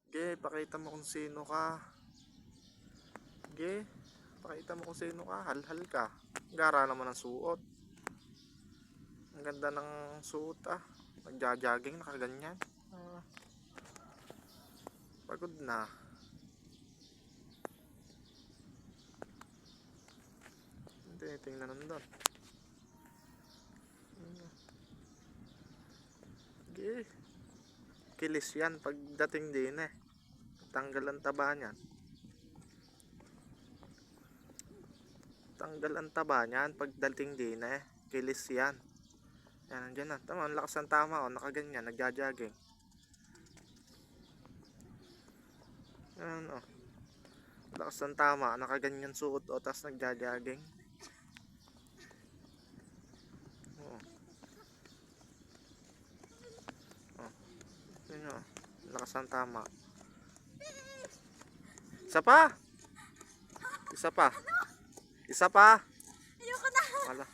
Ge, pakita mo kung sino ka. Ge, pakita mo kung sino ka. Halhal ka. Gara naman ang suot. Ang ganda ng suot ah. Nagja-jogging, nakaganyan. Pagod na. Tingnan nandun. Ge, kilis yan pagdating din eh. Tanggal ang taba niyan. Tanggal ang taba niyan pagdating din eh. Kilis yan. Yan, nandiyan na. Tama, ang lakas ng tama o. Nakaganyan, nagja-jogging. Yan o. Lakas ng tama, nakaganyan suot o. Tapos nagja-jogging. Yan o. Lakas ng tama. Isa pa! Isa pa! Isa pa! Ayoko na! Wala.